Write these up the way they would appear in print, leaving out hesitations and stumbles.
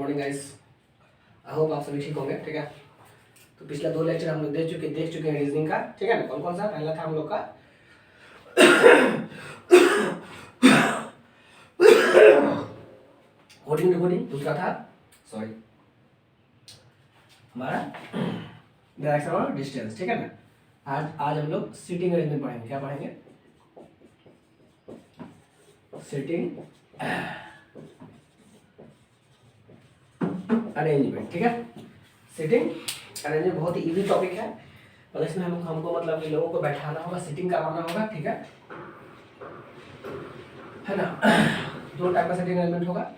Morning guys. I hope आप सभी ठीक होंगे। ठीक है, तो पिछला 2 लेक्चर हम लोग देख चुके हैं रीजनिंग का। ठीक है ना, कौन कौन सा? पहला था हम लोग का कोडिंग डिकोडिंग, दूसरा था सॉरी हमारा डायरेक्शन और डिस्टेंस। ठीक है ना, आज हम लोग सीटिंग अरेंजमेंट पढ़ेंगे। क्या पढ़ेंगे? Seating arrangement. ठीक है, सीटिंग अरेंजमेंट बहुत ही इजी टॉपिक है और इसमें हमको मतलब कि लोगों को बैठाना होगा, सीटिंग करवाना होगा। ठीक है ना। 2 टाइप का सीटिंग अरेंजमेंट होगा,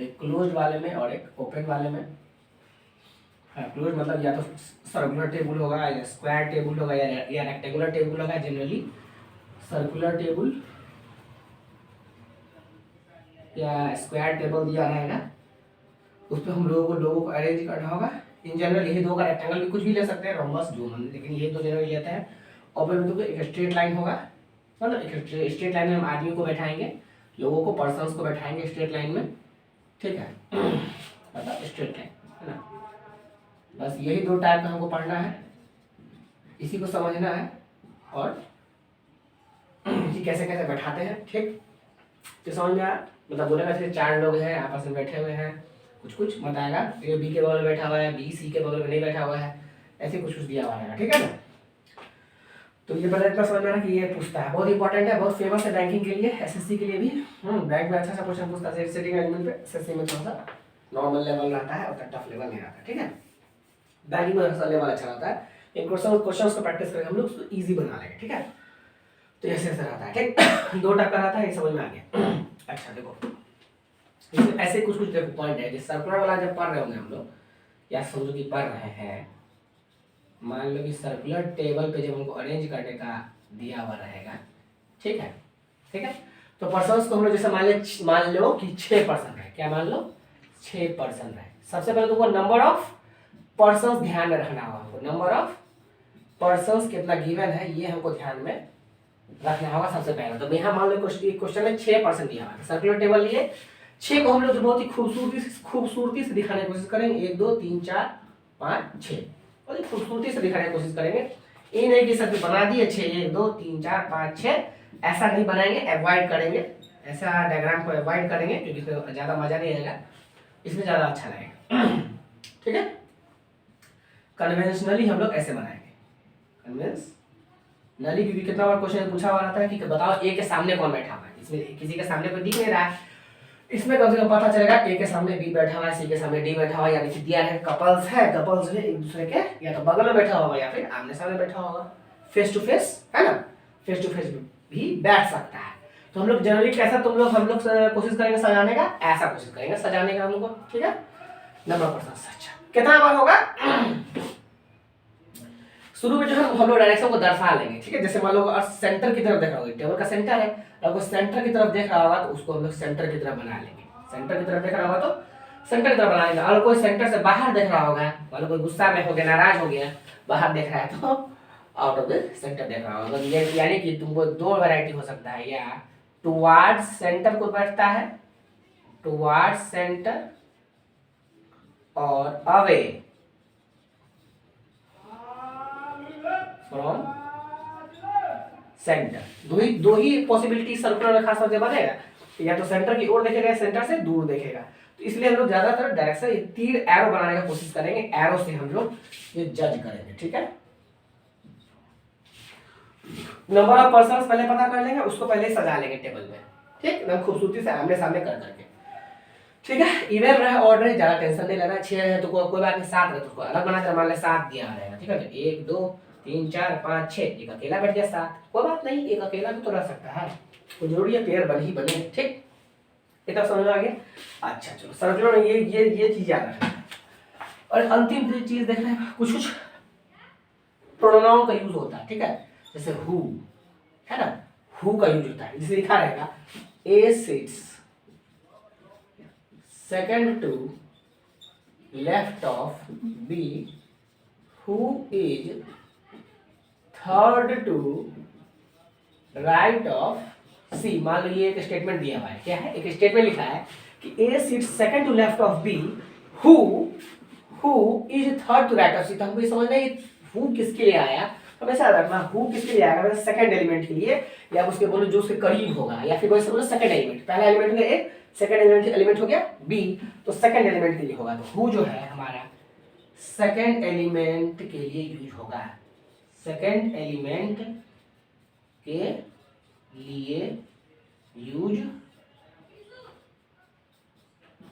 एक क्लोज्ड वाले में और एक ओपन वाले में। क्लोज मतलब या तो सर्कुलर टेबल होगा या स्क्वायर टेबल होगा या रेक्टेंगुलर टेबल होगा। जनरली सर्कुलर टेबल या स्क्वायर टेबल दिया रहेगा, उस पर हम लोगों को अरेंज करना होगा। इन जनरल यही 2 का रेक्टेंगल भी कुछ भी ले सकते हैं, रोम्बस जो हम, लेकिन ये 2 जनरल लेते हैं। ओपन में तो एक स्ट्रेट लाइन होगा, मतलब एक स्ट्रेट लाइन में हम आदमी को बैठाएंगे, लोगों को, पर्सन्स को बैठाएंगे स्ट्रेट लाइन में। ठीक है, मतलब स्ट्रेट लाइन है ना। बस यही 2 टाइप का हमको पढ़ना है, इसी को समझना है और कि कैसे कैसे बैठाते हैं। ठीक, तो समझ में आया? मतलब बोलेगा जैसे 4 लोग हैं आपस में बैठे हुए हैं, कुछ मत आएगा। ये बी के बगल में बैठा हुआ है, बी सी के बगल में नहीं बैठा हुआ है, ऐसे कुछ दिया हुआ है। ठीक है ना, तो ये पहले इतना समझ में आना कि ये पूछता है, बहुत इंपॉर्टेंट है, बहुत फेमस है बैंकिंग के लिए, एसएससी के लिए भी। बैंक में अच्छा सा क्वेश्चन पूछता है सीटिंग अरेंजमेंट पे। एसएससी में थोड़ा सा नॉर्मल लेवल रहता है, उतना टफ लेवल नहीं रहता। ठीक है, बैंकिंग में लेवल अच्छा रहता है। इन क्वेश्चन को प्रैक्टिस करेंगे हम लोग, उसको ईजी बना लेंगे। ठीक है, तो ऐसे ऐसे रहता है। ठीक, 2 टाइप का रहता है, ये समझ में आ गया। अच्छा देखो, इसमें ऐसे कुछ देखो पॉइंट है, जैसे सर्कुलर वाला जब पढ़ रहे होंगे हम लोग, या समझो कि पढ़ रहे हैं, मान लो कि सर्कुलर टेबल पे जब हमको अरेंज करने का दिया हुआ रहेगा। ठीक है, ठीक है, तो पर्सन्स को हम लोग जैसे मान लो कि 6 पर्सन है। क्या मान लो? 6 पर्सन है। सबसे पहले तुमको नंबर ऑफ पर्सन्स ध्यान में रखना होगा। हमको नंबर ऑफ पर्सन्स कितना गिवन है ये हमको ध्यान में रखना होगा सबसे पहले। तो यहाँ मान लो क्वेश्चन में 6 पर्सन दिया हुआ है, सर्कुलर टेबल लिए 6 को हम लोग बहुत ही खूबसूरती से दिखाने की कोशिश करेंगे। 1 2 3 4 5 6 बहुत ही खूबसूरती से दिखाने की कोशिश करेंगे। ये नहीं कि सब बना दिए 6 1 2 3 4 5 6, ऐसा नहीं बनाएंगे, अवॉइड करेंगे, ऐसा डायग्राम को अवॉइड करेंगे क्योंकि इसमें ज़्यादा मजा नहीं आएगा, इसमें ज़्यादा अच्छा लगेगा। ठीक है, कन्वेंशनली हम लोग ऐसे बनाएंगे, कन्वेंशनली, क्योंकि कितना बार क्वेश्चन पूछा हुआ रहता है कि बताओ ए के सामने कौन बैठा हुआ है। इसमें किसी के सामने कोई दिख नहीं रहा है, इसमें कम से कम पता चलेगा ए के सामने बी बैठा हुआ है, सी के सामने डी बैठा हुआ है, यानी कि दिया है कपल्स है, कपल्स है एक दूसरे के या तो बगल में बैठा होगा या फिर आमने सामने बैठा होगा, फेस टू फेस, है ना, फेस टू फेस भी बैठ सकता है। तो हम लोग जनरली कैसा हम लोग कोशिश करेंगे सजाने का, ऐसा कोशिश करेंगे सजाने का हम लोग। ठीक है, नंबर पर्सन सच कितना बार होगा? शुरू में जो है हम लोग डायरेक्शन को दर्शा लेंगे। ठीक है, जैसे मान लो अर्थ सेंटर की तरफ देख रहा होगा, टेबल का सेंटर है, अगर सेंटर की तरफ देख रहा होगा तो उसको हम लोग सेंटर की तरफ बना लेंगे। सेंटर की तरफ देख रहा होगा तो सेंटर की तरफ बना लेंगे। और कोई सेंटर से बाहर देख रहा होगा, मान लो कोई गुस्सा में हो गया, नाराज हो गया, बाहर देख रहा है तो आउट ऑफ द सेंटर देख रहा होगा। यानी कि तुमको 2 वैरायटी हो सकता है, या टुवार्ड्स सेंटर को बैठता है, टुवार्ड्स सेंटर, और अवे फ्रॉम सेंटर। दो ही पॉसिबिलिटी सर्कुलर में खास तौर से बनेगा, या तो सेंटर की ओर देखेगा, सेंटर से दूर देखेगा। तो इसलिए हम लोग ज्यादातर डायरेक्शन तीर एरो बनाने का कोशिश करेंगे, एरो से हम लोग ये जज करेंगे। ठीक है, नंबर ऑफ पर्सन्स पहले पता कर लेंगे, उसको पहले सजा लेंगे टेबल में। ठीक, एकदम खूबसूरती से आमने सामने कर करके। ठीक है, इवन रहे ऑर्डर, ज्यादा टेंशन नहीं लेना। 6 है तो कोई बात नहीं, 7 है तो उसको अलग बना कर मान ले 7 दिया रहेगा। ठीक है, तो 1 2 3 4 5 6, एक अकेला बैठ गया 7, कोई बात नहीं, एक अकेला भी तो रह सकता है, तो जरूरी है पेयर बन ही बने। ठीक, इतना समझ में आ गया। अच्छा चलो, सर्कुलर में ये चीज याद रखना। और अंतिम चीज देखना है, कुछ प्रोनाउन का यूज होता है। ठीक है, जैसे हु है ना, हु का यूज होता है, जैसे लिखा रहेगा A sits second to left of B, who is third to right of C. मान लो ये एक स्टेटमेंट दिया हुआ है, क्या है, एक स्टेटमेंट लिखा है कि A sits second to left of B, who is third to right of C. तो हमको ये समझना है हु किसके लिए आया, हमेशा याद रखना हु किसके लिए आएगा, सेकंड एलिमेंट के लिए, या उसके बोलो जो उसके करीब होगा, या फिर वैसे बोलो सेकंड एलिमेंट, पहला एलिमेंट हो गया ए, सेकंड एलिमेंट हो गया बी, तो सेकंड एलिमेंट के लिए होगा। तो हु जो है हमारा सेकंड एलिमेंट के लिए यूज होगा, सेकंड एलिमेंट के लिए यूज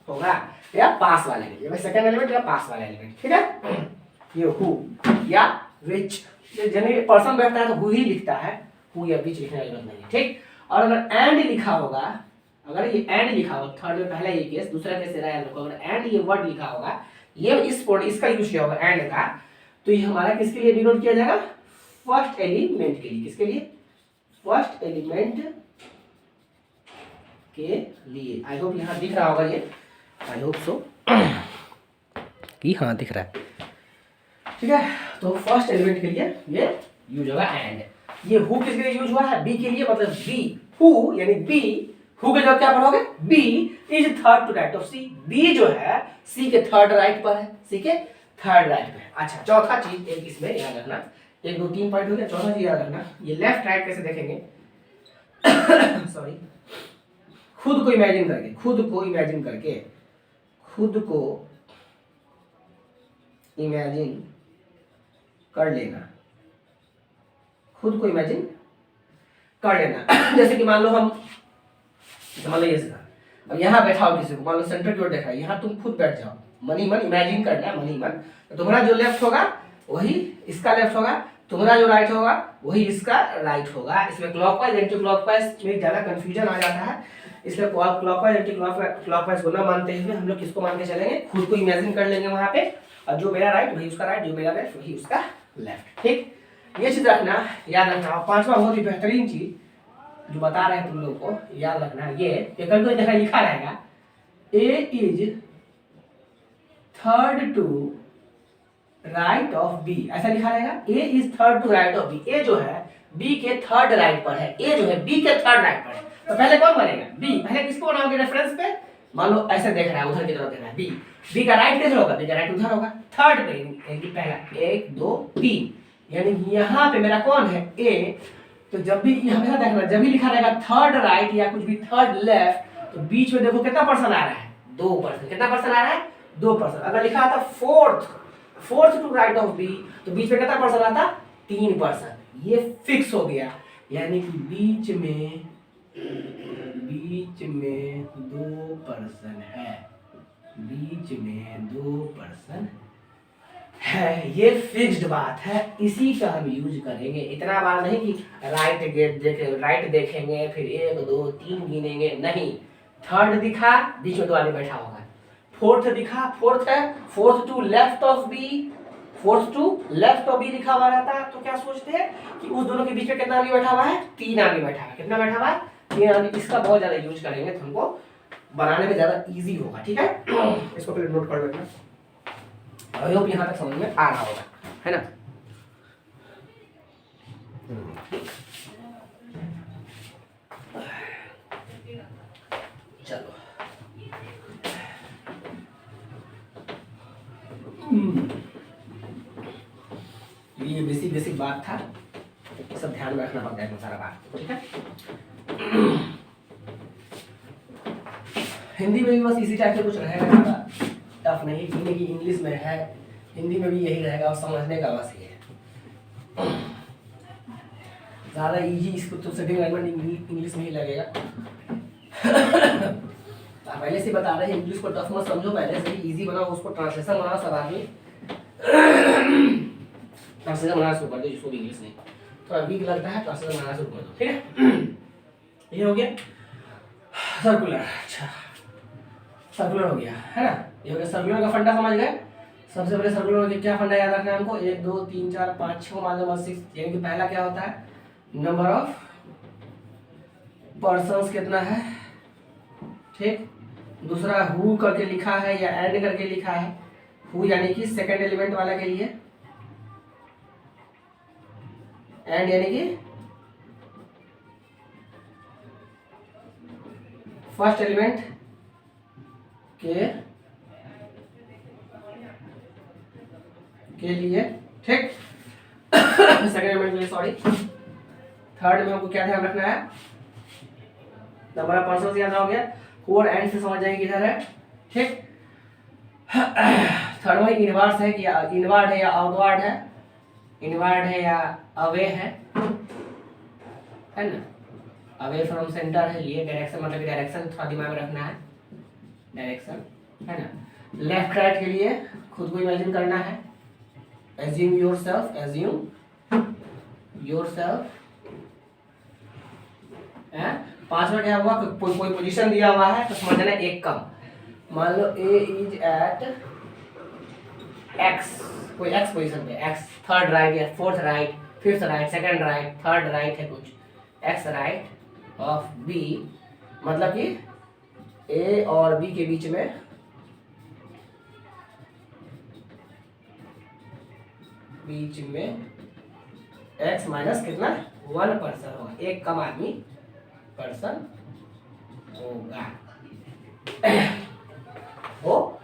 होगा, या पास वाले के लिए, सेकंड एलिमेंट या पास वाला एलिमेंट, ठीक है। ये हु या विच, जनरली पर्सन बैठता है तो हु ही लिखता है, हु या विच लिखने की जरूरत नहीं है, ठीक। और अगर एंड लिखा होगा, अगर ये एंड लिखा हो, थर्ड में पहला ये केस, दूसरा केस रहा है, अगर एंड ये वर्ड लिखा होगा, ये इसका यूज किया होगा एंड का, तो ये हमारा किसके लिए डिनोट किया जाएगा, फर्स्ट एलिमेंट के लिए। किसके लिए, फर्स्ट एलिमेंट के लिए। आई होप यहाँ दिख रहा होगा ये, आई होप सो कि हाँ दिख रहा है, ठीक है। तो फर्स्ट एलिमेंट के लिए ये यूज होगा एंड। ये हु किसके लिए यूज हुआ है, बी के लिए, मतलब बी, हु यानी बी, हु के जब क्या पढ़ोगे, B is third to right of C, B जो है सी के थर्ड राइट पर है, सी के थर्ड राइट पे। अच्छा, चौथा चीज एक इसमें याद रखना, 1 2 3 पॉइंट हो गया, चौथा चीज याद रखना, ये लेफ्ट राइट कैसे देखेंगे सॉरी, खुद को इमेजिन करके, खुद को इमेजिन करके, खुद को इमेजिन कर लेना, खुद को इमेजिन कर लेना जैसे कि मान लो हम, मान लो ये सीधा, अब यहाँ बैठा हो किसी को, मान लो सेंटर की ओर देखा है, यहाँ तुम खुद बैठ जाओ, मनी मन इमेजिन करना है, मनी मन, तो तुम्हारा जो लेफ्ट होगा वही इसका लेफ्ट होगा, तुम्हारा जो राइट होगा वही इसका राइट होगा। इसमें क्लॉकवाइज एंटी क्लॉकवाइज में ज़्यादा कंफ्यूजन आ जाता है, इसलिए क्लॉकवाइज एंटी क्लॉकवाइज को ना मानते हुए हम लोग किसको मान के चलेंगे, खुद को इमेजिन कर लेंगे वहाँ पे, और जो मेरा राइट वही उसका राइट, जो मेरा लेफ्ट वही उसका लेफ्ट, ठीक। ये चीज रखना, याद रखना। पांचवा बहुत ही बेहतरीन चीज जो बता रहे हैं तुम लोगों को, याद रखना, ये कल को जगह लिखा रहेगा, A is third to right of B, ऐसा लिखा रहेगा, A is third to right of B, A जो है बी के थर्ड राइट पर है, ए जो है बी के थर्ड राइट पर है, तो पहले कौन बनेगा, बी। पहले किसको बनाओगे रेफरेंस पे, मान लो ऐसे देख रहा है, उधर की तरफ देख रहा है, बी का राइट किधर होगा, बी का राइट उधर होगा, थर्ड पे यानी पहला 1 2 3, यानी यहाँ पे मेरा कौन है, ए। तो जब भी हमेशा देखना, जब भी लिखा रहेगा थर्ड राइट या कुछ भी थर्ड लेफ्ट, तो बीच में देखो कितना पर्सन आ रहा है, 2%। कितना पर्सन आ रहा है, 2%। अगर लिखा आता fourth to right of B, तो बीच में कितना पर्सन आता, 3%। ये फिक्स हो गया, यानी कि बीच में 2% है, बीच में 2% है, ये फिक्स्ड बात है, इसी का हम यूज करेंगे। इतना बार नहीं कि राइट देखेंगे फिर 1 2 3 गिनेंगे, नहीं। थर्ड दिखा, बीच में 2 आदमी बैठा होगा, फोर्थ दिखा, फोर्थ है, fourth to left of B लिखा हुआ रहता है, तो क्या सोचते हैं कि उस दोनों के बीच में कितना आदमी बैठा हुआ है, 3 आदमी बैठा है। कितना बैठा हुआ है, 3 आदमी। इसका बहुत ज्यादा यूज करेंगे तो हमको बनाने में ज्यादा इजी होगा, ठीक है। इसको पहले नोट कर लेना, आई होप यहाँ तक समझ में आ रहा होगा, है ना। चलो, ये बेसिक बात था, सब ध्यान में रखना पड़ता है सारा बात, ठीक है। हिंदी में भी बस इसी टाइप से कुछ रहेगा, ज़्यादा टफ नहीं, क्योंकि इंग्लिश में है, हिंदी में भी यही रहेगा, और समझने का बस ये है ज़्यादा इजी। इसको तो सेटिंग एलिमेंट इंग्लिश में ही लगेगा पहले से बता रहे हैं, इंग्लिश को टफ मत समझो, पहले से ही इजी बनाओ, उसको ट्रांसलेशन बनाओ, सब आदमी ट्रांसलेशन बनाना शुरू कर दो, जिसको भी इंग्लिश नहीं तो वीक लगता है, ट्रांसलेशन बनाना शुरू कर दो, ठीक है। ये हो गया सर्कुलर। अच्छा, सर्कुलर हो गया, है ना। ये हो गया सर्कुलर का फंडा, समझ गए। सबसे पहले सर्कुलर के क्या फंडा याद रखना है हमको, 1 2 3 4 5 6 मान लो 6, यानी कि पहला क्या होता है, नंबर ऑफ पर्सन्स कितना है, ठीक। दूसरा हु करके लिखा है या एंड करके लिखा है, हु यानी कि सेकंड एलिमेंट वाला के लिए, एंड यानी कि फर्स्ट एलिमेंट के लिए, ठीक। सेकंड एलिमेंट के लिए, सॉरी। थर्ड में हमको क्या ध्यान रखना है, नंबर ऑफ पर्सन याद हो गया, कोड एंड से समझ जाएंगे किधर है, ठीक। थर्ड में इनवर्स है कि इनवर्ड है या आउटवर्ड है, इनवर्ड है या अवे है ना, अवे फ्रॉम सेंटर है, ये डायरेक्शन मतलब कि डायरेक्शन थोड़ा दिमाग में रखना है, डायरेक्शन है ना। लेफ्ट राइट के लिए खुद को इमेजिन करना है, assume yourself, है। पांचवा क्या हुआ, कोई पोजीशन दिया हुआ है तो समझना एक कम, मान लो ए इज एट एक्स, कोई एक्स पोजीशन पे, एक्स थर्ड राइट या fourth right, fifth right, second right, third right है कुछ, एक्स राइट ऑफ बी, मतलब कि ए और बी के बीच में x माइनस कितना 1 पर्सन होगा, एक कम आदमी पर्सन होगा, हो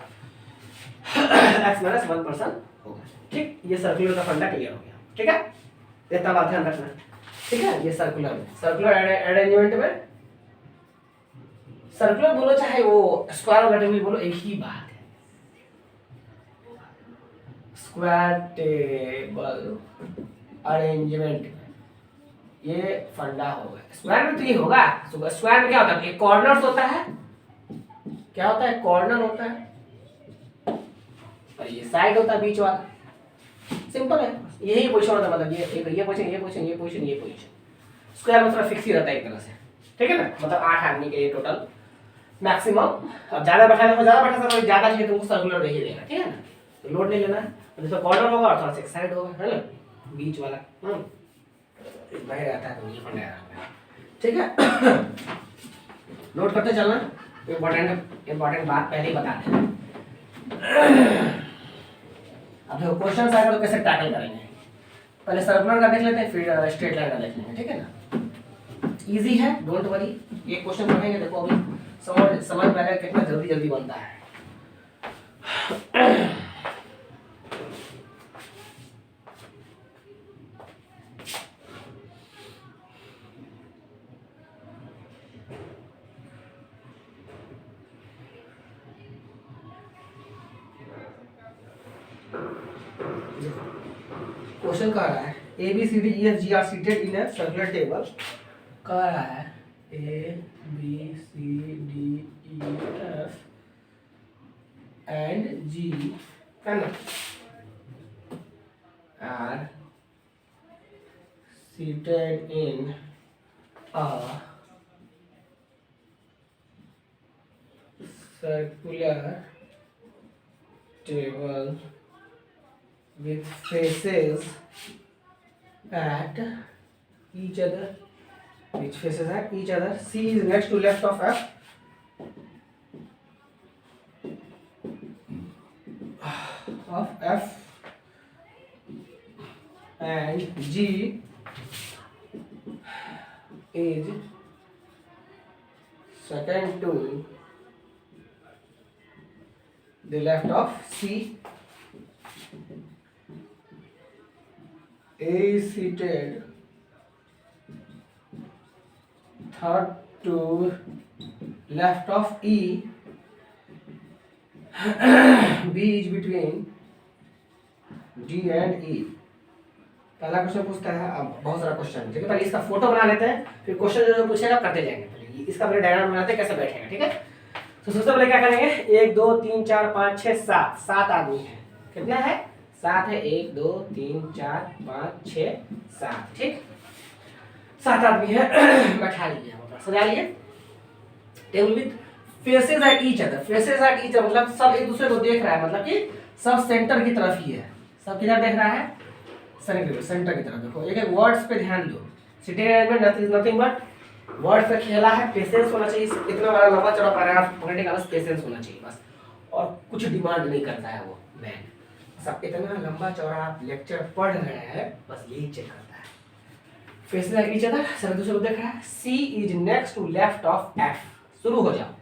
x माइनस 1 पर्सन होगा, ठीक। ये सर्कुलर का फंडा क्लियर हो गया, ठीक है, इतना बात ध्यान रखना, ठीक है। ये सर्कुलर अरेंजमेंट में सर्कुलर बोलो चाहे वो स्क्वायर और रेक्टेंगल बोलो, एक ही बात है, स्क्वायर टेबल अरेंजमेंट में ये फंडा होगा। स्क्वायर में तो ये होगा, स्क्वायर में क्या होता है, एक कॉर्नर्स होता है, क्या होता है, कॉर्नर होता है और ये साइड होता है बीच वाला, सिंपल है, यही पोजीशन होता है, मतलब ये पोजीशन स्क्वायर में थोड़ा फिक्स ही रहता है एक तरह से, ठीक है ना, मतलब 8 आदमी के लिए टोटल मैक्सिमम। अब ज्यादा बैठाने को ज्यादा बैठा सकते, ज्यादा चाहिए तुमको सर्कुलर नहीं देगा, ठीक है ना, तो लोड नहीं लेना है, जैसे कॉर्नर होगा और थोड़ा सा साइड होगा, है ना, बीच वाला बाहर आता है तो ये फंडा रहता है, ठीक है। नोट करते चलना, इंपॉर्टेंट बात पहले ही बता दें। अब देखो क्वेश्चन आएगा तो कैसे टैकल करेंगे, पहले सर्कुलर का देख लेते हैं, फिर स्ट्रेट लाइन का देख लेंगे, ठीक है ना, इजी है, डोंट वरी। ये क्वेश्चन पढ़ेंगे, देखो अभी समझ में आएगा कितना जल्दी बनता है। क्वेश्चन कह रहा है A B C D E F G are seated in a circular table, कह रहा है A B C D E F and G है ना are seated in a circular table with faces at each other, which faces at each other. C is next to left of F. Of F and G is second to the left of C. A is seated third to left of E. B is between D and E. पहला question पूछता है, अब बहुत सारा question है, ठीक है, पहले इसका फोटो बना लेते हैं, फिर क्वेश्चन जो पूछेगा करते जाएंगे, पहले इसका पहले डायग्राम बनाते हैं कैसे बैठेगा, ठीक है। तो सबसे पहले क्या करेंगे, 1 2 3 4 5 6 7 7 आदमी है, कितना है 7 है, 1 2 3 4 5 6 7, ठीक 7 आदमी है। बैठा लीजिए, सजा लिए table with faces at each other, faces at each मतलब सब एक दूसरे को देख रहा है, मतलब कि सब सेंटर की तरफ ही है, सब किधर देख रहा है, सेंटर की तरफ। देखो एक एक वर्ड्स पे ध्यान दो, sitting arrangement nothing but words पे खेला है, पेशेंस होना चाहिए, इतना बड़ा लंबा चौड़ा पैराग्राफ पढ़ने का बस पेशेंस होना चाहिए बस, और कुछ डिमांड नहीं करता है वो मैन, सब इतना लंबा चौड़ा आप लेक्चर पढ़ रहे हैं बस यही चेक करता है। फेसेस एट ईच अदर, सब दूसरे को देख रहा है। C is next to left of F, शुरू हो जाओ,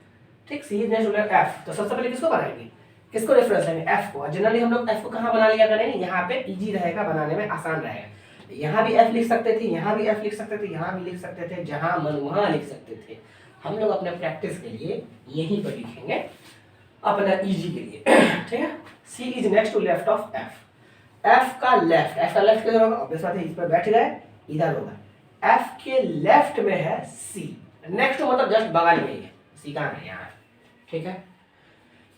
ठीक, C is next to F, तो सबसे पहले किसको बनाएंगे, किसको रेफरेंस लेंगे, एफ को। जनरली हम लोग एफ को कहाँ बना लिया करेंगे, यहाँ पे इजी रहेगा, बनाने में आसान रहेगा। यहाँ भी एफ लिख सकते थे, यहाँ भी एफ लिख सकते थे, यहाँ भी लिख सकते थे, जहाँ मन वहाँ लिख सकते थे। हम लोग अपने प्रैक्टिस के लिए यहीं पर लिखेंगे, अपना इजी के लिए। ठीक है, C is next to left of F. F का लेफ्ट किधर होगा, ऑब्वियस बात है, इस पर बैठ गए, इधर होगा। एफ के लेफ्ट में है सी, नेक्स्ट मतलब जस्ट बगल में ही है, सी कहाँ है, यहाँ। ठीक है,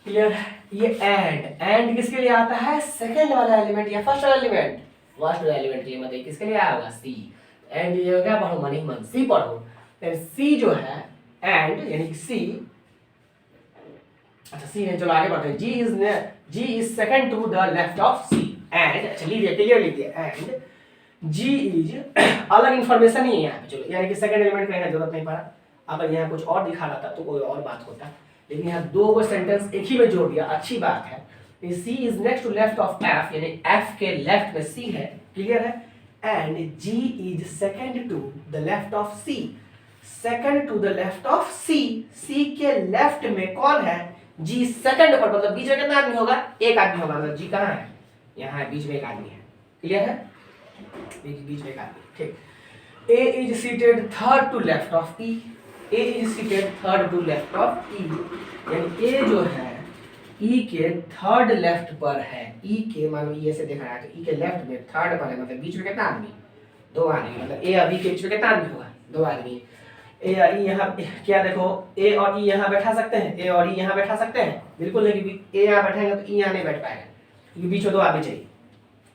क्लियर। ये एंड किसके लिए आता है, सेकंड वाला एलिमेंट या फर्स्ट वाला एलिमेंट, फर्स्ट वाला एलिमेंट ये मतलब किसके लिए आया होगा, सी। एंड ये क्या पढ़ो, मनी मन सी पढ़ो। सी जो है एंड यानी कि सी, अच्छा सी है, चलो आगे बढ़ते हैं। G is second to the left of C and, अच्छा लीजिए क्लियर लिखिए, एंड जी इज अलग इंफॉर्मेशन ही है यहाँ पे, चलो यानी कि सेकंड एलिमेंट का यहाँ जरूरत नहीं पड़ा। अगर यहाँ कुछ और दिखा रहा था तो कोई और बात होता, लेकिन यहाँ दो को सेंटेंस एक ही में जोड़ दिया, अच्छी बात है। C is next to left of F, यानी एफ के लेफ्ट में सी है, क्लियर है। And G is second to the left of C, second to the left of C, C के लेफ्ट में कौन है, जी सेकंड पर, मतलब बीच में कितना आदमी होगा, एक आदमी होगा, मतलब जी कहाँ है, यहाँ है, बीच में एक आदमी है, क्लियर है, बीच में एक आदमी। ठीक, A is seated third to left of E, A is seated third to left of E, यानी ए जो है ई के थर्ड लेफ्ट पर है, ई के मान लो ये से देख रहा है तो ई के लेफ्ट में थर्ड पर है, मतलब बीच में कितना आदमी, दो आदमी, मतलब ए और बी के बीच में कितना आदमी होगा, दो आदमी। ए और ई यहाँ क्या देखो, ए और ई यहाँ बैठा सकते हैं, ए और ई यहाँ बैठा सकते हैं, बिल्कुल नहीं, क्योंकि ए यहाँ बैठाएंगे तो ई यहाँ नहीं बैठ पाएगा, क्योंकि बीच में दो आदमी चाहिए।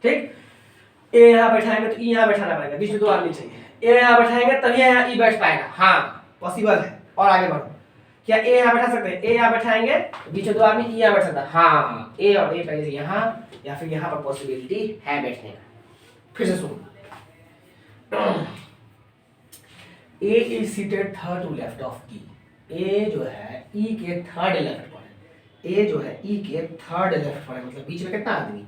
ठीक, ए यहाँ बैठाएंगे तो ई यहाँ बैठाना पड़ेगा, बीच में दो आदमी चाहिए, ए यहाँ बैठाएंगे तभी यहाँ ई बैठ पाएगा, हाँ पॉसिबल है। और आगे बढ़ो, क्या ए यहाँ बैठा सकते हैं, ए यहाँ बैठाएंगे बीच में दो आदमी, ई यहाँ बैठ सकता है, हाँ ए और ए पहले यहाँ या फिर यहाँ पर पॉसिबिलिटी है बैठने का। फिर से सुनो, A is seated third to left of E, A जो है ई के थर्ड लेफ्ट पर है, ए जो है ई के थर्ड लेफ्ट पर है, मतलब बीच में कितना आदमी,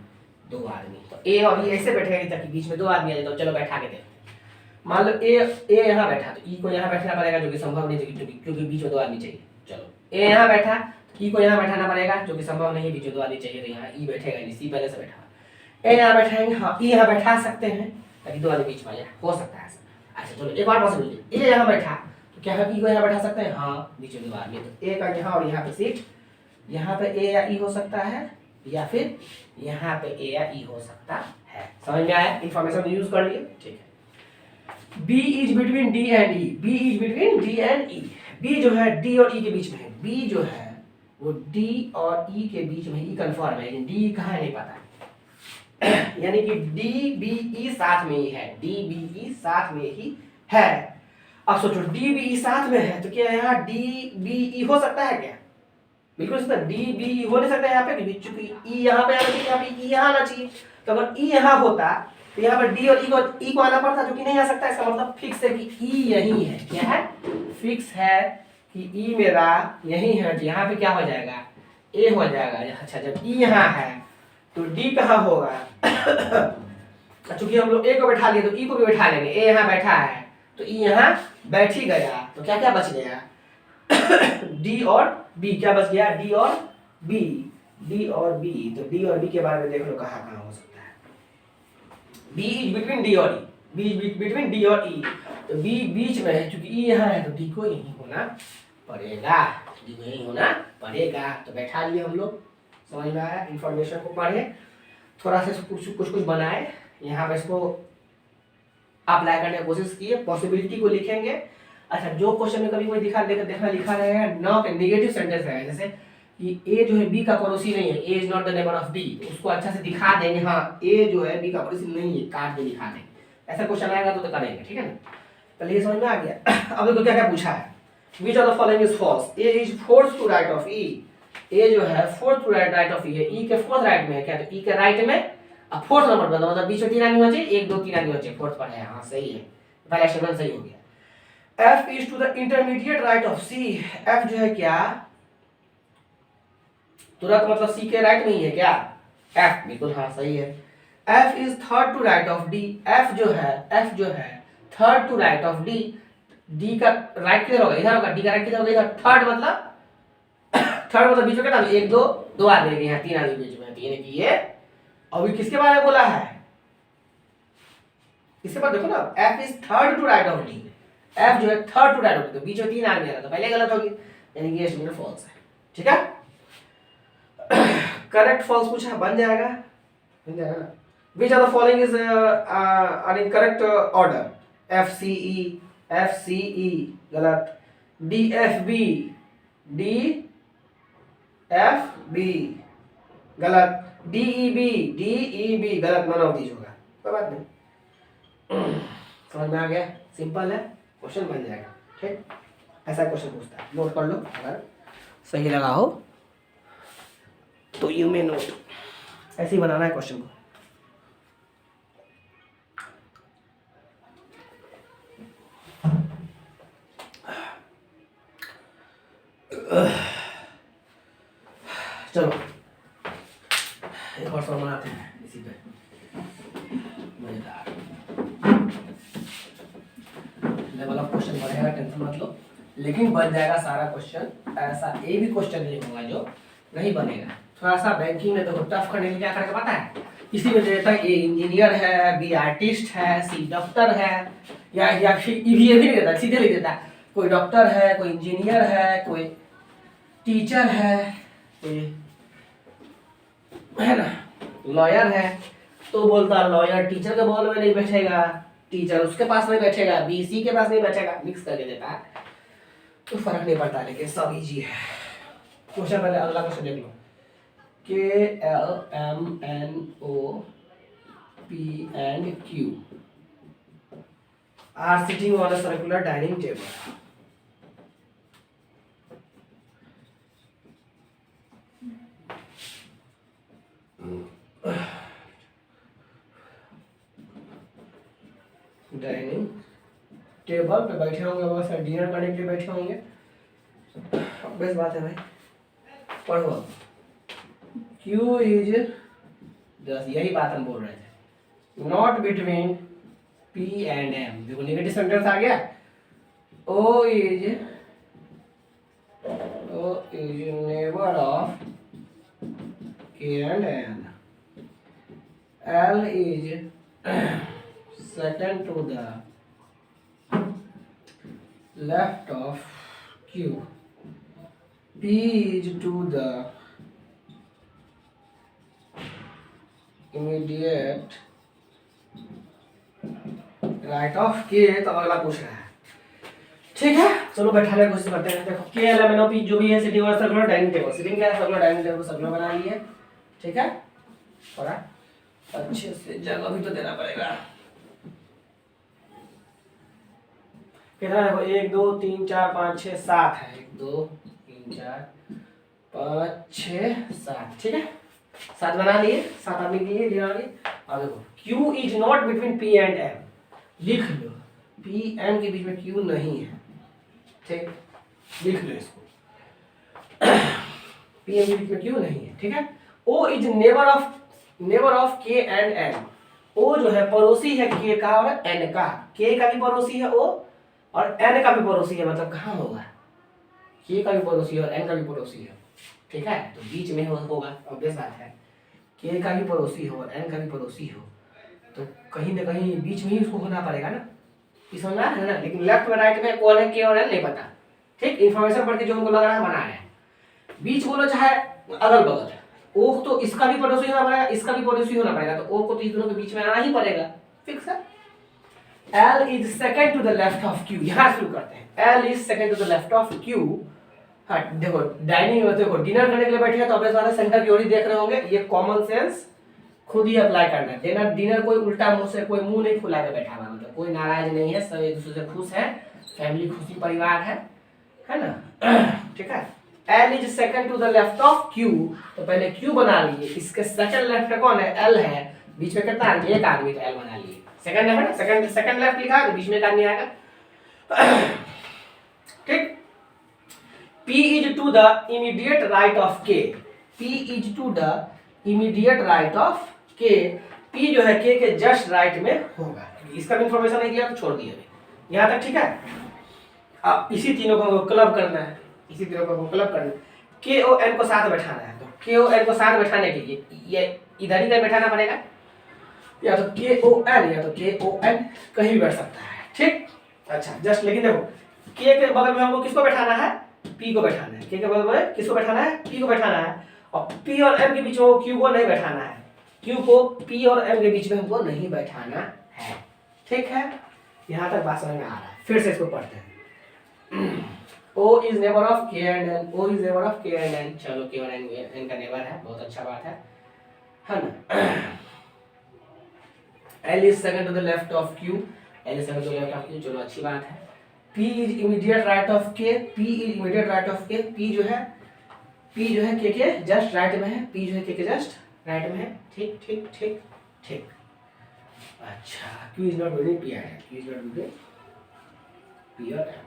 दो आदमी। तो ए और ई ऐसे बैठेंगे ताकि बीच में दो आदमी आ जाए, तो चलो बैठा के देखो। मान लो ए यहाँ बैठा तो ई को यहाँ बैठना पड़ेगा, जो कि संभव नहीं, क्योंकि बीच में दो आदमी चाहिए। चलो ए यहाँ बैठा तो ई को यहाँ बैठाना पड़ेगा, जो कि संभव नहीं, बीच में दो आदमी चाहिए, तो यहाँ ई बैठेगा नहीं, सी पहले से बैठा। ए यहाँ बैठाएंगे, हाँ ई यहाँ बैठा सकते हैं ताकि दो आदमी बीच में आ जाए, हो सकता है ऐसा। अच्छा चलो एक और पॉसिबिलिटी, ए यहाँ बैठा तो क्या है, ई को यहाँ बैठा सकते हैं, हाँ बीच में दो आदमी, तो ए का यहाँ और यहाँ पे सीट, यहाँ पे ए या ई हो सकता है, या फिर यहाँ पे ए या ई हो सकता है। समझ में आया, इंफॉर्मेशन यूज कर लिए, ठीक है। B is between D and E, B is between D and E, B जो है D और E के बीच में है, B जो है वो D और E के बीच में, E कंफर्म है, लेकिन D कहाँ है नहीं पता। यानी कि D B E साथ में ही है, D B E साथ में ही है। अब सोचो D B E साथ में है तो क्या यहाँ D B E हो सकता है क्या, बिल्कुल सकता, D B E हो नहीं सकता यहाँ पे, चूंकि E यहाँ पे आना चाहिए, यहाँ पे E यहाँ आना चाहिए, तो अगर E यहाँ होता तो यहाँ पर डी और ई को आना पड़ता, जो कि नहीं आ सकता। इसका मतलब फिक्स है कि ई यही है, क्या है, फिक्स है कि ई मेरा यही है, यहाँ पे क्या हो जाएगा, ए हो जाएगा। अच्छा जब ई यहाँ है तो डी कहाँ होगा, चूंकि हम लोग ए को बैठा लिए तो ई को भी बैठा लेंगे, ए यहाँ बैठा है तो ई यहाँ बैठ ही गया, तो क्या क्या बच गया, डी और बी, क्या बच गया, डी और बी, डी और बी। तो डी और बी के बारे में देख लो कहाँ कहाँ हो सकता है। B इज बिटवीन D और E, B is between D और E, तो B बीच में है, क्योंकि E यहाँ है तो D को यहीं होना पड़ेगा, D को यहीं होना पड़ेगा। तो बैठा लिए हम लोग, समझ में आया, इंफॉर्मेशन को पढ़े, थोड़ा सा कुछ बनाए, यहाँ पे इसको अप्लाई करने की कोशिश किए, पॉसिबिलिटी को लिखेंगे। अच्छा जो क्वेश्चन में कभी कोई देखना लिखा रहेगा नॉट नेगेटिव सेंटेंस है, जैसे कि ए जो है बी का पड़ोसी नहीं है, A is not the neighbour of B, उसको अच्छा से दिखा देंगे, हाँ ए जो है बी का पड़ोसी नहीं है, काट के दिखा देंगे। ऐसा क्वेश्चन आएगा तो करेंगे, ठीक है ना। पहले ये समझ में आ गया। अब देखो क्या क्या पूछा है, which of the following is false, A is fourth to right of E, A जो है fourth to right of E है, ई के फोर्थ राइट में है क्या, तो ई के राइट में अब फोर्थ नंबर पर, मतलब बीच में तीन आदमी होना चाहिए, 1 2 3 आदमी होना चाहिए, फोर्थ पर है, हाँ सही है, पहला स्टेटमेंट सही हो गया। F is to the intermediate right of C, F जो है क्या तुरंत मतलब सी के राइट में ही है क्या, एफ बिल्कुल हाँ सही है। F is third to right of D, F जो है third to right of D, D का राइट किधर होगा, इधर होगा, डी का राइट किधर होगा, इधर, थर्ड मतलब थर्ड मतलब बीच में कितना, एक दो, दो आदमी के यहाँ, तीन आदमी बीच में, तीन की ये। अभी किसके बारे में बोला है, इसके बाद देखो ना, F is third to right of D, F जो है third to right of D, तो बीच में तीन आदमी आ रहा, तो पहले गलत होगी, यानी कि ये स्टेटमेंट फॉल्स है। ठीक है, करेक्ट फॉल्स पूछा, बन जाएगा ना। Which of the following is are in correct order? FCE गलत, DFB गलत, DEB गलत, नन ऑफ दीज होगा, कोई बात नहीं। समझ में आ गया, सिंपल है, क्वेश्चन बन जाएगा। ठीक, ऐसा क्वेश्चन पूछता है, नोट कर लो, अगर सही लगा हो तो यू में नोट, ऐसे ही बनाना है क्वेश्चन को। चलो एक और सवाल बनाते हैं इसी पे, मजेदार लेवल ऑफ क्वेश्चन बढ़ेगा, टेंशन मत लो, लेकिन बन जाएगा सारा क्वेश्चन। ऐसा एक भी क्वेश्चन नहीं होगा जो नहीं बनेगा। थोड़ा सा बैंकिंग में देखो टफ करने के लिए क्या करेगा पता है, इसी में देता है ए इंजीनियर है, बी आर्टिस्ट है, सी डॉक्टर है, या फिर ये भी नहीं देता, सीधे लिख देता है कोई डॉक्टर है, कोई इंजीनियर है, कोई टीचर है, कोई है ना लॉयर है, तो बोलता लॉयर टीचर के बॉल में नहीं बैठेगा, टीचर उसके पास नहीं बैठेगा, बीसी के पास नहीं बैठेगा, मिक्स करके देता है, तो फर्क नहीं पड़ता, लेकिन सब इजी है। क्वेश्चन पहले अगला क्वेश्चन देख लो, KLMNOP and Q are sitting on a circular dining table. Dining table पे बैठे होंगे, बस डिनर करने के लिए बैठे होंगे। बस बात है भाई, पढ़ो। Q इज, यही बात हम बोल रहे थे, not between P and M। देखो नेगेटिव सेंटेंस आ गया। O is neighbour of K and N। L is second to the left of Q. P is to the immediate right of K। तो अगला पूछ रहा है, ठीक है, चलो बैठाने की कोशिश करते हैं। देखो KLMNOP जो भी है, सिटिंग और सर्कुलर डाइनिंग टेबल, सिटिंग क्या है, सर्कुलर डाइनिंग टेबल को सर्कुलर बना लिए, ठीक है, थोड़ा अच्छे से जगह भी तो देना पड़ेगा। कितना देखो, 1 2 3 4 5 6 7 है, 1 2 3 4 5 6 7, ठीक है, 7 बना लिए, 7 आदमी के लिए बना लिए। अब देखो Q is not between P and M, लिख लो, P M के बीच में Q नहीं है, ठीक, लिख लो इसको, P M के बीच में Q नहीं है, ठीक है। O is neighbour of K and N। O जो है पड़ोसी है K का और N का, K का भी पड़ोसी है O, और N का भी पड़ोसी है, मतलब कहाँ होगा, K का भी पड़ोसी है और N का भी पड़ोसी है, ठीक है, तो बीच में होगा, ऑब्वियस बात है, K का भी पड़ोसी हो और N का भी पड़ोसी हो, तो कहीं ना कहीं बीच में ही उसको होना पड़ेगा ना, ये समझ है ना। लेकिन लेफ्ट में राइट में कौन है K और N नहीं पता, ठीक, इन्फॉर्मेशन पढ़ के जो हमको लग रहा है बना रहे हैं। बीच बोलो चाहे अगल बगल, O तो इसका भी पड़ोसी होना पड़ेगा, इसका भी पड़ोसी होना पड़ेगा, तो O को तो इस दोनों के बीच में आना ही पड़ेगा, फिक्स है। L is second to the left of Q, यहाँ शुरू करते हैं, L is second to the left of Q। हाँ देखो डाइनिंग में देखो डिनर करने के लिए बैठे हैं, तो ऑब्वियस बात है सेंटर की ओर ही देख रहे होंगे, ये कॉमन सेंस खुद ही अप्लाई करना है। डिनर कोई उल्टा मुंह से, कोई मुंह नहीं फुला के बैठा हुआ, मतलब कोई नाराज नहीं है, सब एक दूसरे से खुश है, फैमिली खुशी परिवार है ना, ठीक है। L is second to the left of Q, तो पहले Q बना लिए, इसके सेकंड लेफ्ट कौन है, L है, बीच में कितना आदमी, एक आदमी, तो L बना लिए, सेकंड लेफ्ट, सेकंड लेफ्ट लिखा है, बीच में एक आदमी आएगा, ठीक। P is to the immediate right of K, P is to the immediate right of K, P जो है K के जस्ट राइट में होगा, इसका भी इंफॉर्मेशन नहीं दिया तो छोड़ दिया यहाँ तक, ठीक है। अब इसी तीनों को क्लब करना है, इसी तीनों को क्लब करना है। के ओ एन को साथ बैठाना है, तो के ओ एन को साथ बैठाने के लिए ये इधर ही कहीं बैठाना पड़ेगा, या तो के ओ एन या तो के ओ एन कहीं भी बैठ सकता है, ठीक। अच्छा जस्ट लेकिन देखो के बगल में हमको किसको बैठाना है, पी को बैठाना है, के बगल में किसको बैठाना है, पी को बैठाना है, और पी और एम के बीच में क्यू को नहीं बैठाना है, क्यू को पी और एम के बीच में हमको नहीं बैठाना है, ठीक है। यहाँ तक बात समझ में आ रहा है, फिर से इसको पढ़ते हैं। O is neighbor of K and N, O is neighbor of K and N, चलो K और N का नेबर है, बहुत अच्छा बात है ना। L is second to the left of Q, L is second to the left of Q, चलो अच्छी बात है। P is immediate right of K, P is immediate right of K, P जो है K के जस्ट राइट में है, P जो है K के जस्ट राइट में है, ठीक ठीक ठीक ठीक। अच्छा Q is not between P and N, Q is not between P और M।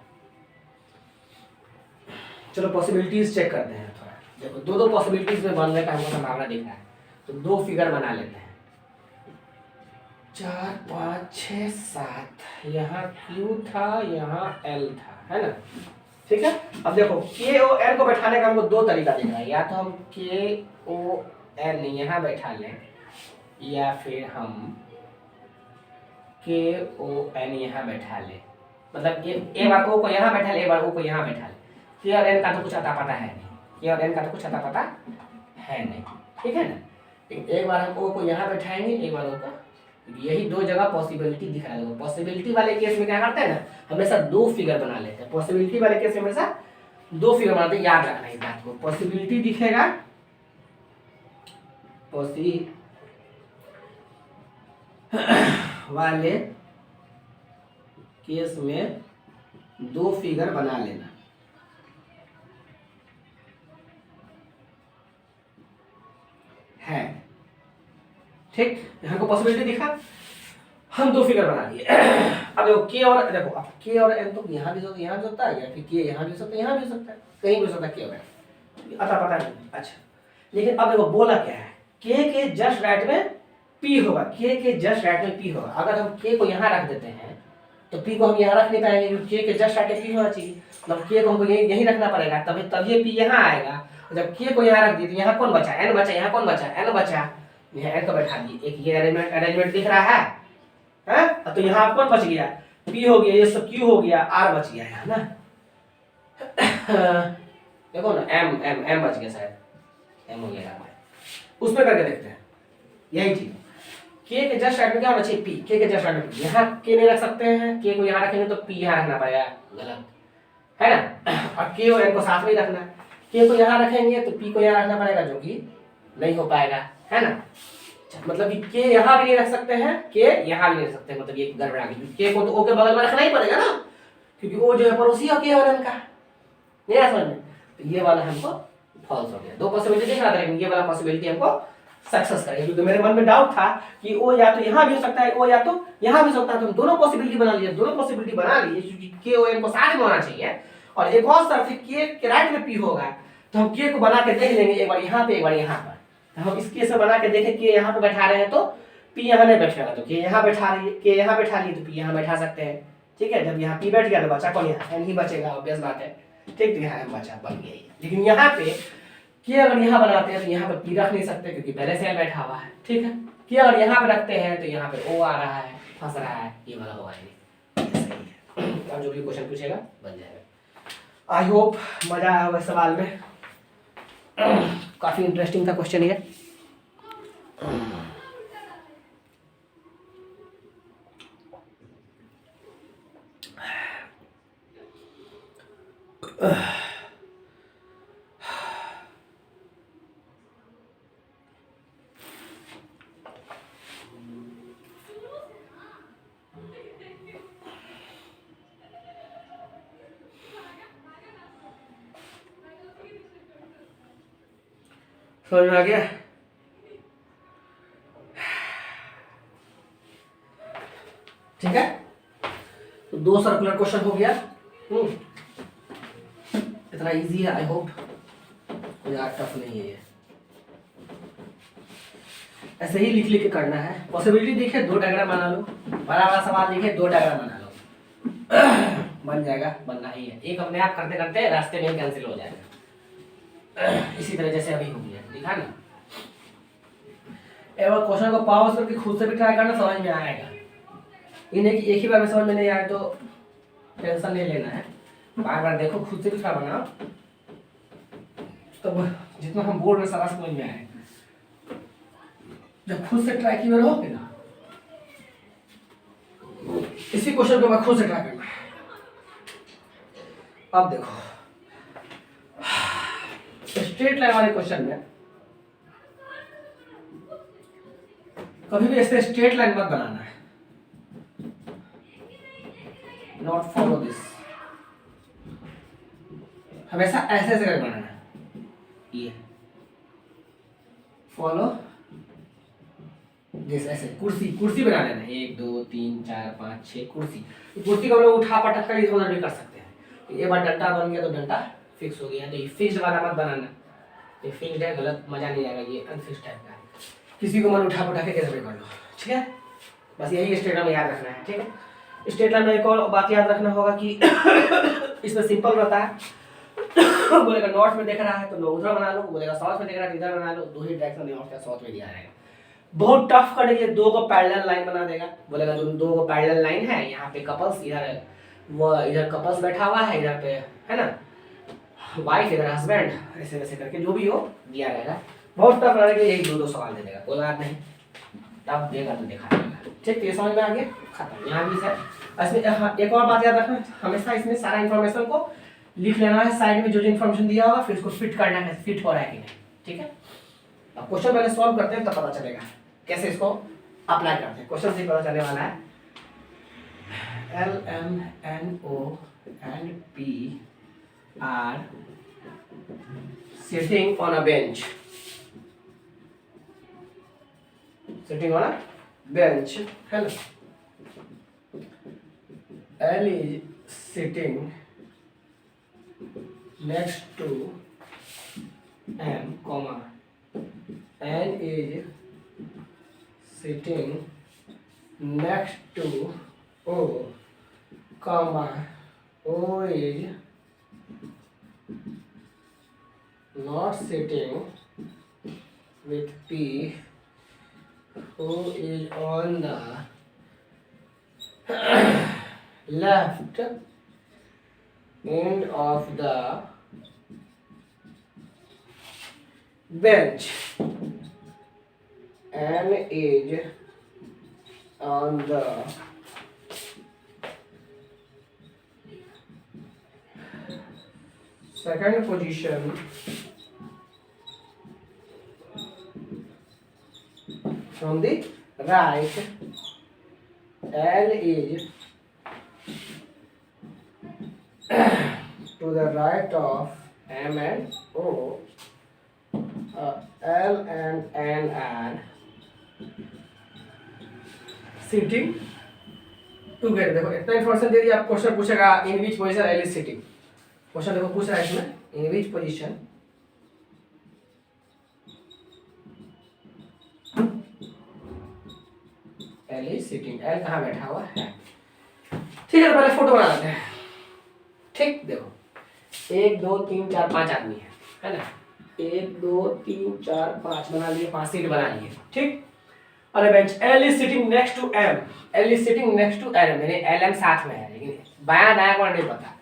चलो पॉसिबिलिटीज चेक करते हैं थोड़ा, देखो दो पॉसिबिलिटीज में बनने का हमको संभावना दिख रहा है, तो दो फिगर बना लेते हैं, 4 5 6 7, यहाँ Q था यहाँ L था, है ना, ठीक है। अब देखो के ओ एन को बैठाने का हमको दो तरीका दिख रहा है, या तो हम के ओ एन यहाँ बैठा लें, या फिर हम के ओ एन यहाँ बैठा लें, मतलब एक बार ओ को यहाँ बैठा ले, एक बार ओ को यहाँ बैठा ले, के और एन का तो कुछ अता पता है नहीं, के और एन का तो कुछ अता पता है नहीं, ठीक है ना। लेकिन एक बार हम ओ को यहाँ बैठाएंगे, एक बार ओ को, यही दो जगह पॉसिबिलिटी दिख रहा है। पॉसिबिलिटी वाले केस में क्या करते हैं ना, हमेशा दो फिगर बना लेते हैं, पॉसिबिलिटी वाले केस में हमेशा दो फिगर बनाते हैं, याद रखना इस बात को। पॉसिबिलिटी दिखेगा, वाले केस में दो फिगर बना लेना, है ठीक। हमको पॉसिबिलिटी दिखा, हम दो फिगर बना लिए। अब देखो के और देखो, अब के और एन तो यहाँ भी यहाँ भी सकता है, या फिर के यहाँ भी सकता है, यहाँ भी हो सकता है, कहीं भी हो सकता है के और एन, अता पता नहीं। अच्छा लेकिन अब देखो बोला क्या है, के जस्ट राइट में पी होगा, के जस्ट राइट में पी होगा। अगर हम के को यहाँ रख देते हैं तो पी को हम यहाँ रख नहीं पाएंगे, क्योंकि के जस्ट राइट में पी होना चाहिए, मतलब के को हमको यहीं रखना पड़ेगा, तभी पी यहाँ आएगा। जब के को यहाँ रख दिए तो यहाँ कौन बचा, एन बचा, यहाँ कौन बचा, एन बचा, यहाँ एन को बैठा दिए, एक ये अरेंजमेंट दिख रहा है, तो यहाँ कौन बच गया, पी हो गया, ये सब क्यू हो गया, आर बच गया है ना। देखो ना एम बच गया, शायद एम हो गया, उसमें करके देखते हैं यही चीज। के जस्ट राइट में क्या होना चाहिए, पी, के जस्ट राइट में, यहाँ के नहीं रख सकते हैं, के को यहाँ रखेंगे तो पी यहाँ रखना पड़ेगा, गलत है ना। और के और एन को साथ में ही रखना, के को यहाँ रखेंगे तो पी को यहाँ रखना पड़ेगा, जो कि नहीं हो पाएगा, है ना। मतलब कि के यहाँ भी नहीं रख सकते हैं, के यहाँ भी नहीं रख सकते हैं, मतलब ये गड़बड़ा गई। के को तो ओ के बगल में रखना ही पड़ेगा ना, क्योंकि ओ जो है पड़ोसी है के और एन का, नहीं समझ में। तो ये वाला हमको फॉल्स हो गया। दो पॉसिबिलिटी देख रहा था, लेकिन ये वाला पॉसिबिलिटी हमको सक्सेस करेगा, क्योंकि मेरे मन में डाउट था कि ओ या तो यहाँ भी हो सकता है, ओ या तो यहाँ भी हो सकता है, तो हम दोनों पॉसिबिलिटी बना लिए, दोनों पॉसिबिलिटी बना लिए, क्योंकि के ओ एन को साथ में होना चाहिए। और एक और शर्त है, के राइट में पी होगा, तो हम के को बना के देख लेंगे, एक बार यहाँ पे एक बार यहाँ पर। तो हम इस केस में बना के देखें कि यहाँ पे बैठा रहे हैं तो पी यहाँ नहीं बैठेगा, तो के यहाँ बैठा रही है, के यहाँ बैठा लिए तो पी यहाँ बैठा सकते हैं, ठीक है। जब यहाँ पी बैठ गया तो बचा कौन, यहाँ एन ही बचेगा, ऑब्वियस बात है, ठीक। तो यहाँ एम बचा, बन गया। लेकिन यहाँ पे के अगर यहाँ बनाते हैं तो यहाँ पे पी रख नहीं सकते, क्योंकि पहले से एन बैठा हुआ है, ठीक है। के अगर यहाँ पे रखते हैं तो यहाँ पे ओ आ रहा है, फंस रहा है, ये वाला होगा नहीं। अब जो भी क्वेश्चन पूछेगा बन जाएगा। आई होप मजा आया होगा सवाल में, काफी इंटरेस्टिंग था क्वेश्चन ये। समझ में आ गया? ठीक है, तो दो सर्कुलर क्वेश्चन हो गया। इतना इजी है, आई होप कोई टफ नहीं है ये। ऐसे ही लिख लिख के करना है। पॉसिबिलिटी दिखे दो डायग्राम बना लो, बड़ा बड़ा सवाल दिखे दो डायग्राम बना लो, बन जाएगा, बनना ही है। एक अपने आप करते करते रास्ते में कैंसिल हो जाएगा। इसी तरह जैसे अभी हो गया, दिखा ना। एक बार क्वेश्चन को पॉज करके खुद से भी ट्राई करना, समझ में आएगा। इन्हें कि एक ही बार में समझ में नहीं आए तो टेंशन नहीं लेना है, बार बार देखो, खुद से भी ट्राई बनाओ, तो जितना हम बोल रहे सारा समझ में आएगा। जब खुद से ट्राई किए रहोगे ना, इसी क्वेश्चन को मैं खुद से ट्राई करना। अब देखो स्ट्रेट लाइन वाले क्वेश्चन में कभी भी ऐसे स्ट्रेट लाइन मत बनाना है, नॉट फॉलो दिस, हमेशा ऐसे ऐसे करके बनाना है। ये फॉलो दिस, ऐसे कुर्सी कुर्सी बना लेना है, 1 2 3 4 5 6 कुर्सी। कुर्सी को हम लोग उठा पटक कर इधर उधर भी कर सकते हैं। एक बार डंडा बन गया तो डंडा फिक्स हो गया, तो ये फिक्स्ड वाला मत बनाना, ये फिक्स्ड है, गलत, मजा नहीं आएगा, ये अनफिक्स्ड टाइप का है। किसी को मन उठा पटक के कैसे भी कर लो, ठीक है। बस यही स्टेट में याद रखना है, ठीक है। स्टेट लाइन में एक और बात याद रखना होगा कि इसमें सिंपल रहता है। बोलेगा नॉर्थ में देख रहा है तो उधर बना लो, बोलेगा साउथ में देख रहा है तो इधर बना लो, दो ही डायरेक्शन नॉर्थ या साउथ में दिया रहेगा। बहुत टफ करने के लिए दो को पैरेलल लाइन बना देगा, बोलेगा जो दो को पैरेलल लाइन है, यहाँ पे कपल्स, इधर वो इधर कपल्स बैठा हुआ है, इधर पे है ना वाइफ, इधर हस्बैंड, ऐसे वैसे करके जो भी हो दिया रहेगा। बहुत टफ रहने के लिए यही दो सवाल दे देगा, कोई बात नहीं, टफ देगा तो दिखा देगा, ठीक। ये समझ में आ गया, खत्म। यहाँ भी है इसमें एक और बात याद रखना, हमेशा इसमें सारा इन्फॉर्मेशन को लिख लेना है साइड में, जो इन्फॉर्मेशन दिया होगा, फिर उसको फिट करना है, फिट हो रहा है कि नहीं, ठीक है। अब क्वेश्चन पहले सॉल्व करते हैं तब पता चलेगा कैसे इसको अप्लाई करते हैं। क्वेश्चन से पता चलने वाला है। L M N O and P are sitting on a bench. Sitting on a bench. Hello. L is sitting next to M, comma. N is sitting next to O, comma. O is not sitting with P, who is on the left end of the bench and is on the second position from the right. L is to the right of M and O. L and N are sitting together. देखो इतना information दे दिया, आप question पूछेगा in which position L is sitting। Question देखो पूछ रहा है इसमें, in which position L is sitting, L कहाँ बैठा हुआ है, ठीक है। तो पहले फोटो बना लेते हैं, ठीक। देखो 1 2 3 4 5 आदमी है ना, 1 2 3 4 5 बना लिए, 5 सीट बना लिए, ठीक। और bench L is sitting next to M, L is sitting next to L, मैंने L M साथ में है लेकिन बायां दायां कौन नहीं पता।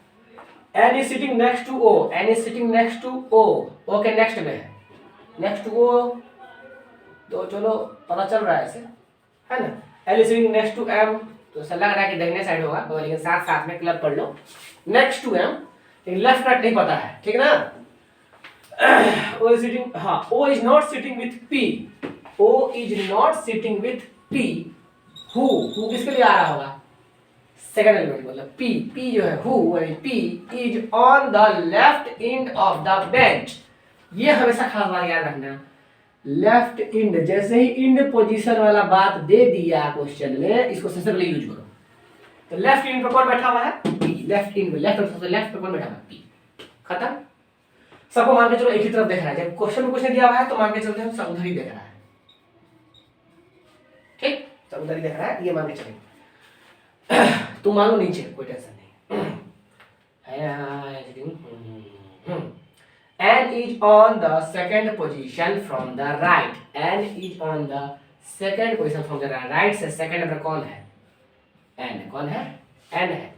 N is sitting next to O, N is sitting next to O, O के नेक्स्ट में है, नेक्स्ट टू O, तो चलो पता चल रहा है ऐसे, है ना। L is sitting next to M, तो ऐसा लग रहा है कि दाहिने साइड होगा, तो लेकिन साथ साथ में क्लब कर लो, नेक्स्ट टू M, लेकिन लेफ्ट राइट नहीं पता है, ठीक ना। O is sitting, हाँ, O is not sitting with P, O is not sitting with P, who किसके लिए आ रहा होगा, सेकंड एलिमेंट, मतलब P, P जो है who, P is on the left end of the bench। ये हमेशा खास बात याद रखना, लेफ्ट इंड, जैसे ही इंड पोजीशन वाला बात दे दिया क्वेश्चन में, इसको सबसे पहले यूज करो। तो लेफ्ट इंड पे कौन बैठा हुआ है, P, लेफ्ट इंड में, लेफ्ट सबसे लेफ्ट पे कौन बैठा हुआ है, P, खत्म। सबको मान के चलो एक ही तरफ देख रहा है, जब क्वेश्चन में कुछ नहीं दिया हुआ है तो मान के चलते हैं सब उधर ही देख रहा है, ठीक, सब उधर ही देख रहा है, ये मान के चलेंगे। तुम मान लो नीचे, कोई टेंशन नहीं है। N is on the second position from the right. N is on the second position from the right. Right से second नंबर कौन है? N कौन है? N है.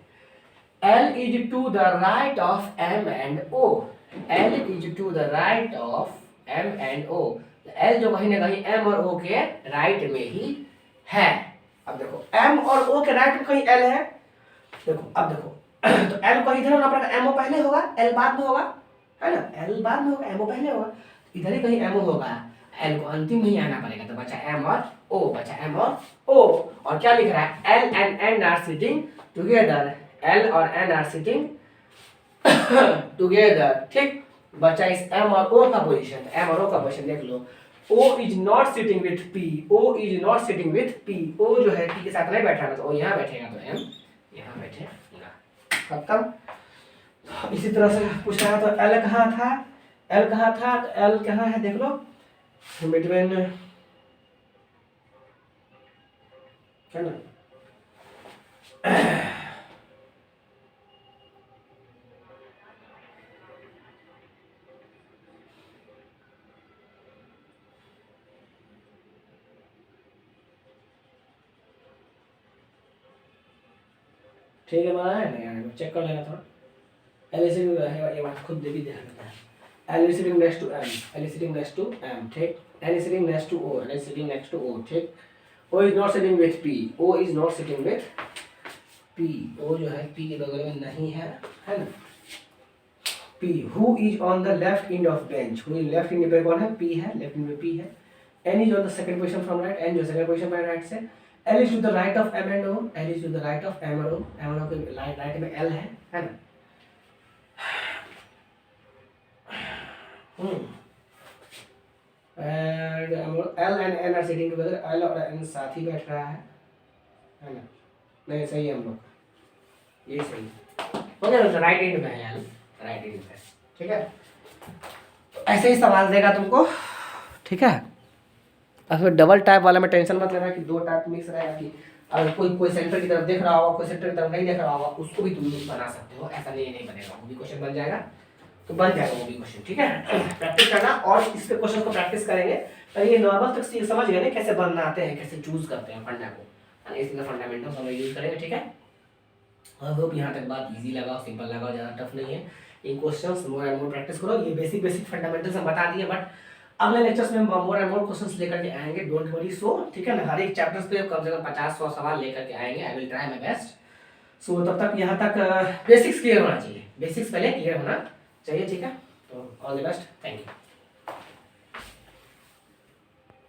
L is to the right of M and O. L is to the right of M and O. L जो कहीं ना कहीं M और O के राइट में ही है. अब देखो M और O के राइट में कहीं L है. देखो अब देखो तो L को इधर होना पड़ेगा. M O पहले होगा, L बाद में होगा, है ना? L बाद में होगा, M O पहले होगा. इधर ही कहीं M O होगा. L को अंतिम में ही आना पड़ेगा. तो बचा M और O, बचा M और O. और क्या लिख रहा है? L and N are sitting together. L और N are sitting together. ठीक, बचा इस M और O का पोजीशन. M और O का पोजीशन देख लो. O is not sitting with P. O is not sitting with P. O जो है P के साथ नहीं बैठा है, तो O यहाँ बैठेगा, तो M यहाँ बैठेगा. खत्म. इसी तरह से पूछ रहा है तो L कहाँ था? L कहाँ था? तो L कहाँ है देख लो. बिटवीन, है ना? ठीक है, बना है नहीं यार, चेक कर लेना थोड़ा. L is sitting है, ये बात खुद भी ध्यान रखना है. L is sitting next to M. L is sitting next to M. ठीक. L is sitting next to O. L is sitting next to O. ठीक. O is not sitting with P. O is not sitting with P. O जो है P के बगल में नहीं है, है ना? P. Who is on the left end of bench? Who is left end पे कौन है? P है, left end में P है. N is on the second position from right. N जो second position पे right से. L is to the right of M and O. L is to the right of M and O. M and O के right में L है ना? And L and N are sitting together. L और N साथ ही बैठ रहा है ना? नहीं, सही है हम लोग. ये सही हो गया. राइट एंड में है L, राइट एंड में. ठीक है, तो ऐसे ही सवाल देगा तुमको. ठीक है, अब डबल टाइप वाला में टेंशन मत लेना कि दो टाइप मिक्स रहेगा. कि अगर कोई सेंटर की तरफ देख रहा होगा, कोई सेंटर की तरफ नहीं देख रहा होगा, उसको भी तुम बना सकते हो. ऐसा नहीं बनेगा, वो भी क्वेश्चन बन जाएगा, तो बन जाएगा वो भी क्वेश्चन. ठीक है, प्रैक्टिस करना और इसके क्वेश्चन को प्रैक्टिस करेंगे. तो ये नॉर्मल तक समझ गए ना कैसे बनाते हैं, कैसे चूज करते हैं फंडा को. इसमें फंडामेंटल्स हम यूज करेंगे. ठीक है, आई होप यहाँ तक बात इजी लगा, सिंपल लगा, ज़्यादा टफ नहीं है. In questions more and more practice करो. ये बेसिक फंडामेंटल्स हम बता दिए, बट अगले लेक्चर्स में मोर एंड मोर क्वेश्चंस लेकर के आएंगे. Don't worry. सो ठीक है ना, हर एक चैप्टर्स पे कम से कम 50-100 सवाल लेकर के आएंगे. I will try my best. So तब तक यहाँ तक बेसिक्स क्लियर होना चाहिए. बेसिक्स पहले क्लियर होना चाहिए. ठीक है, तो all the best. Thank you.